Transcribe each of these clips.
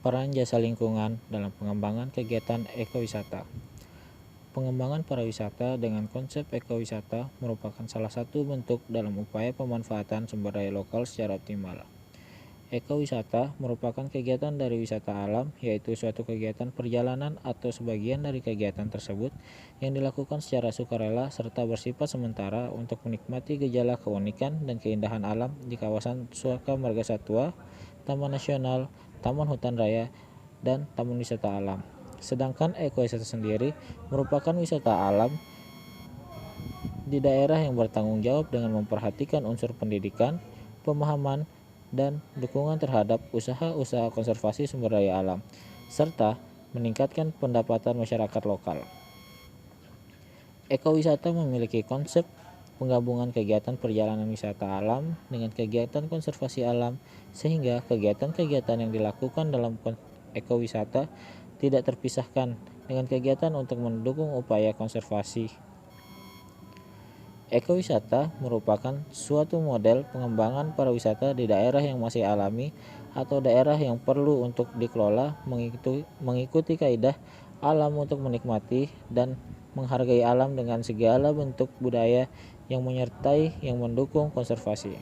Peran jasa lingkungan dalam pengembangan kegiatan ekowisata. Pengembangan pariwisata dengan konsep ekowisata merupakan salah satu bentuk dalam upaya pemanfaatan sumber daya lokal secara optimal. Ekowisata merupakan kegiatan dari wisata alam, yaitu suatu kegiatan perjalanan atau sebagian dari kegiatan tersebut yang dilakukan secara sukarela serta bersifat sementara untuk menikmati gejala keunikan dan keindahan alam di kawasan Suaka Marga Satwa, Taman Nasional, Taman Hutan Raya, dan Taman Wisata Alam. Sedangkan ekowisata sendiri merupakan wisata alam di daerah yang bertanggung jawab dengan memperhatikan unsur pendidikan, pemahaman, dan dukungan terhadap usaha-usaha konservasi sumber daya alam, serta meningkatkan pendapatan masyarakat lokal. Ekowisata memiliki konsep penggabungan kegiatan perjalanan wisata alam dengan kegiatan konservasi alam, sehingga kegiatan-kegiatan yang dilakukan dalam ekowisata tidak terpisahkan dengan kegiatan untuk mendukung upaya konservasi. Ekowisata merupakan suatu model pengembangan pariwisata di daerah yang masih alami atau daerah yang perlu untuk dikelola mengikuti kaidah alam untuk menikmati dan menghargai alam dengan segala bentuk budaya yang menyertai yang mendukung konservasi.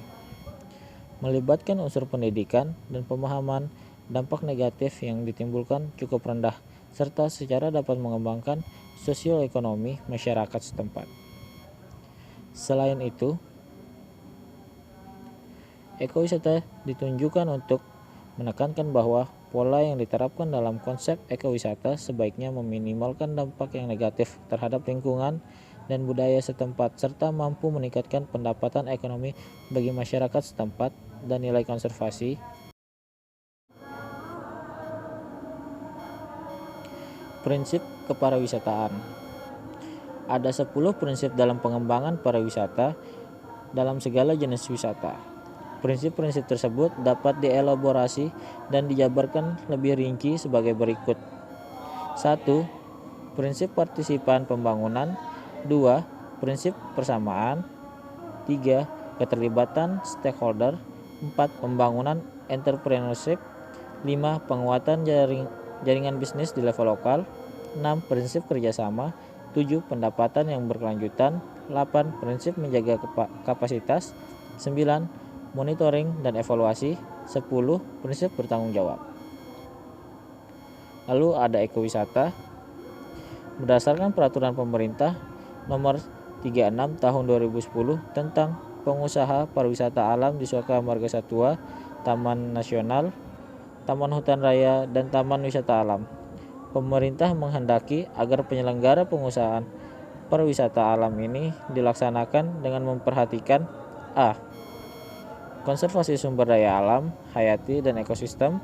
Melibatkan unsur pendidikan dan pemahaman dampak negatif yang ditimbulkan cukup rendah, serta secara dapat mengembangkan sosioekonomi masyarakat setempat. Selain itu, ekowisata ditunjukkan untuk menekankan bahwa pola yang diterapkan dalam konsep ekowisata sebaiknya meminimalkan dampak yang negatif terhadap lingkungan dan budaya setempat, serta mampu meningkatkan pendapatan ekonomi bagi masyarakat setempat dan nilai konservasi. Prinsip kepariwisataan. Ada 10 prinsip dalam pengembangan pariwisata dalam segala jenis wisata. Prinsip-prinsip tersebut dapat dielaborasi dan dijabarkan lebih rinci sebagai berikut. 1. Prinsip partisipan pembangunan. 2. Prinsip persamaan. 3. Keterlibatan stakeholder. 4. Pembangunan entrepreneurship. 5. Penguatan jaringan bisnis di level lokal. 6. Prinsip kerjasama. 7. Pendapatan yang berkelanjutan. 8. Prinsip menjaga kapasitas. 9. Monitoring dan evaluasi. 10. Prinsip bertanggung jawab. Lalu ada ekowisata. Berdasarkan peraturan pemerintah nomor 36 tahun 2010 tentang pengusaha pariwisata alam di Suaka Marga Satwa, Taman Nasional, Taman Hutan Raya, dan Taman Wisata Alam, pemerintah menghendaki agar penyelenggara pengusahaan pariwisata alam ini dilaksanakan dengan memperhatikan a. Konservasi sumber daya alam, hayati, dan ekosistem.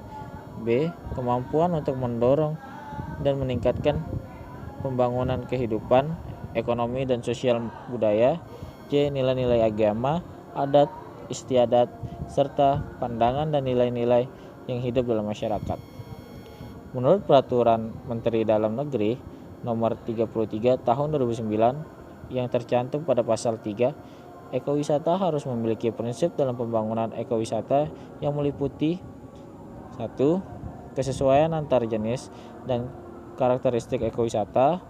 B. Kemampuan untuk mendorong dan meningkatkan pembangunan kehidupan, ekonomi, dan sosial budaya. C. Nilai-nilai agama, adat, istiadat, serta pandangan dan nilai-nilai yang hidup dalam masyarakat. Menurut Peraturan Menteri Dalam Negeri Nomor 33 Tahun 2009 yang tercantum pada pasal 3, ekowisata harus memiliki prinsip dalam pembangunan ekowisata yang meliputi 1. Kesesuaian antar jenis dan karakteristik ekowisata.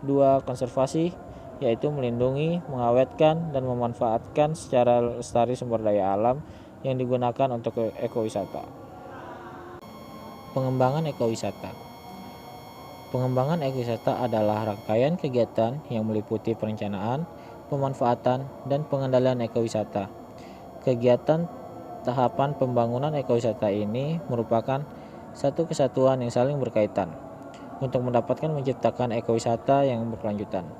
2. Konservasi, yaitu melindungi, mengawetkan, dan memanfaatkan secara lestari sumber daya alam yang digunakan untuk ekowisata. Pengembangan ekowisata. Pengembangan ekowisata adalah rangkaian kegiatan yang meliputi perencanaan, pemanfaatan, dan pengendalian ekowisata. Kegiatan tahapan pembangunan ekowisata ini merupakan satu kesatuan yang saling berkaitan untuk mendapatkan menciptakan ekowisata yang berkelanjutan.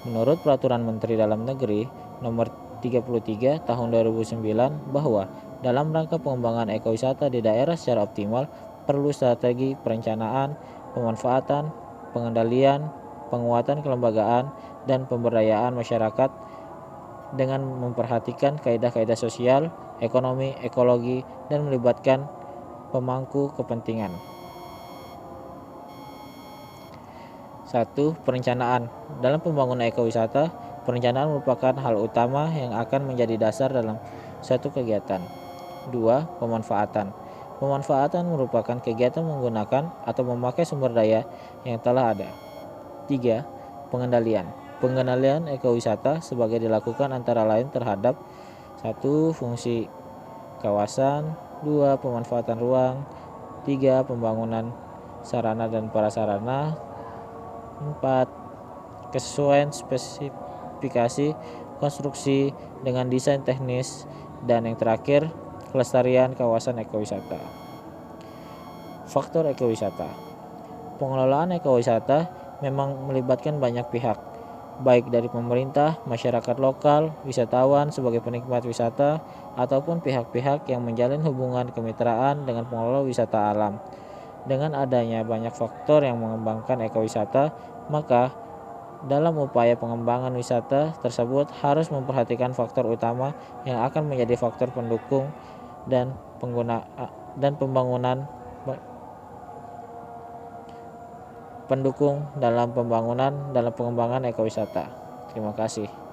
Menurut Peraturan Menteri Dalam Negeri Nomor 33 Tahun 2009 bahwa dalam rangka pengembangan ekowisata di daerah secara optimal perlu strategi perencanaan, pemanfaatan, pengendalian, penguatan kelembagaan, dan pemberdayaan masyarakat dengan memperhatikan kaidah-kaidah sosial, ekonomi, ekologi, dan melibatkan pemangku kepentingan. 1. Perencanaan. Dalam pembangunan ekowisata, perencanaan merupakan hal utama yang akan menjadi dasar dalam suatu kegiatan. 2. Pemanfaatan. Pemanfaatan merupakan kegiatan menggunakan atau memakai sumber daya yang telah ada. 3. Pengendalian. Pengendalian ekowisata sebagai dilakukan antara lain terhadap 1. Fungsi kawasan, 2. Pemanfaatan ruang, 3. Pembangunan sarana dan prasarana, 4. Kesesuaian spesifikasi konstruksi dengan desain teknis, dan yang terakhir kelestarian kawasan ekowisata. Faktor ekowisata. Pengelolaan ekowisata memang melibatkan banyak pihak, baik dari pemerintah, masyarakat lokal, wisatawan sebagai penikmat wisata, ataupun pihak-pihak yang menjalin hubungan kemitraan dengan pengelola wisata alam. Dengan adanya banyak faktor yang mengembangkan ekowisata, maka dalam upaya pengembangan wisata tersebut harus memperhatikan faktor utama yang akan menjadi faktor pendukung dan pendukung dalam pengembangan ekowisata. Terima kasih.